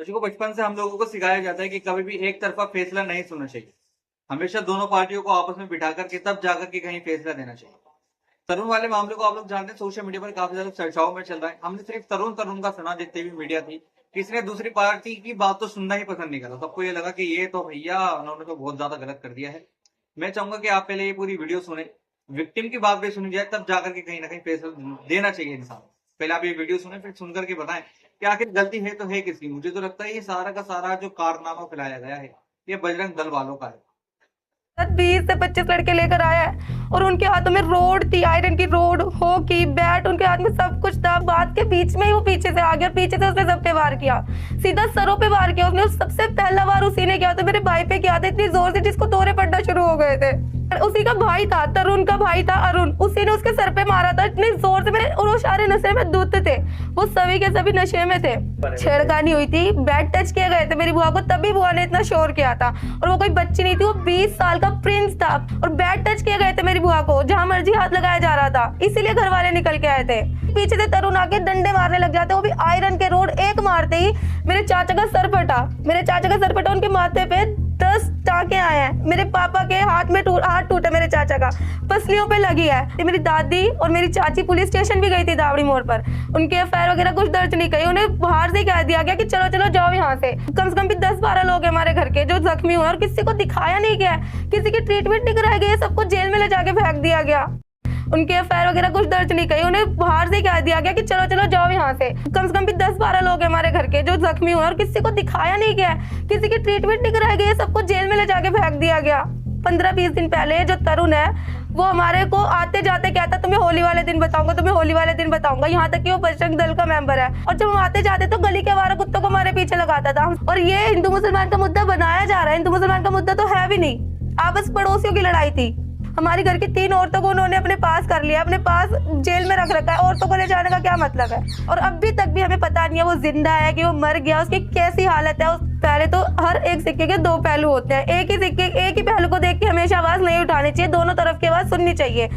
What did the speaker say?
देखो बचपन से हम लोगों को सिखाया जाता है कि कभी भी एक तरफा फैसला नहीं सुनना चाहिए। हमेशा दोनों पार्टियों को आपस में बिठा करके तब जाकर के कहीं फैसला देना चाहिए। तरुण वाले मामले को आप लोग जानते हैं, सोशल मीडिया पर काफी ज्यादा चर्चाओं में चल रहा है। हमने सिर्फ तरुण तरुण का सुना, जितनी भी मीडिया थी, किसी ने दूसरी पार्टी की बात तो सुनना ही पसंद नहीं करा। सबको ये लगा कि ये तो भैया उन्होंने तो बहुत ज्यादा गलत कर दिया है। मैं चाहूंगा कि आप पहले ये पूरी वीडियो सुने, विक्टिम की बात भी सुनी जाए, तब जाकर के कहीं ना कहीं फैसला देना चाहिए इंसान। पहले आप ये वीडियो सुने, फिर सुनकर के बताएं कि आखिर गलती है तो है किसकी। मुझे तो लगता है ये सारा का सारा जो कारनामा फैलाया गया है, ये बजरंग दल वालों का है। 20 से 25 लड़के लेकर आया है और उनके हाथों में रोड थी, आयरन की रोड, हॉकी बैट, उनके हाथ में सब कुछ था। बात के बीच में ही वो पीछे से आ गया, पीछे से उसने सब पे वार किया, सीधा सरों पे वार किया उसने। सबसे पहला वार उसी ने किया था, मेरे भाई पे किया था इतनी जोर से जिसको दौरे पड़ना शुरू हो गए थे। उसी का भाई था, तरुण का भाई था अरुण, उसी ने उसके सर पे मारा था इतनी जोर से। मेरे और वो सारे नशे में धुत थे, वो सभी के सभी नशे में थे। छेड़खानी हुई थी, बैट टच किए गए थे मेरी बुआ को, तभी बुआ ने इतना शोर किया था। और वो कोई बच्ची नहीं थी, वो 20 साल का प्रिंस था। और बैट टच किए गए थे मेरी बुआ को, जहां मर्जी हाथ लगाया जा रहा था, इसीलिए घर वाले निकल के आए थे। पीछे से तरुण आके डंडे मारने लग जाते, वो भी आयरन के रोड। एक मारते ही मेरे चाचा का सर फटा, उनके माथे पे 10 टाँके आए हैं। मेरे पापा के हाथ टूटा, मेरे चाचा का पसलियों पे लगी है। मेरी दादी और मेरी चाची पुलिस स्टेशन भी गई थी दावड़ी मोड़ पर, उनके एफआईआर वगैरह कुछ दर्ज नहीं करी। उन्हें बाहर से कह दिया गया कि चलो चलो जाओ यहाँ से। कम से कम भी 10-12 लोग हैं हमारे घर के जो जख्मी हुए और किसी को दिखाया नहीं गया, किसी की ट्रीटमेंट नहीं कराई गई, सबको जेल में ले जाके फेंक दिया गया। उनके एफआईआर वगैरह कुछ दर्ज नहीं करी, उन्हें बाहर से कह दिया गया कि चलो चलो जाओ यहाँ से। कम से कम भी 10-12 लोग हैं हमारे घर के जो जख्मी हुए और किसी को दिखाया नहीं गया, किसी की ट्रीटमेंट नहीं कराई गई, सबको जेल में ले जाके फेंक दिया गया। 15-20 दिन पहले जो तरुण है वो हमारे को आते जाते कहता तुम्हें होली वाले दिन बताऊंगा, तुम्हें होली वाले दिन बताऊंगा, यहाँ तक कि वो बजरंग दल का मेंबर है। और जब हम आते जाते तो गली के आवारा कुत्तों को हमारे पीछे लगाता था। और ये हिंदू मुसलमान का मुद्दा बनाया जा रहा है, हिंदू मुसलमान का मुद्दा तो है भी नहीं, आपस पड़ोसियों की लड़ाई थी। हमारी घर की 3 औरतों को उन्होंने अपने पास कर लिया, अपने पास जेल में रख रखा है। औरतों को ले जाने का क्या मतलब है? और अभी तक भी हमें पता नहीं है वो जिंदा है कि वो मर गया, उसकी कैसी हालत है। पहले तो हर एक सिक्के के 2 पहलू होते हैं, एक ही पहलू को देख के हमेशा आवाज नहीं उठानी चाहिए, दोनों तरफ की आवाज सुननी चाहिए।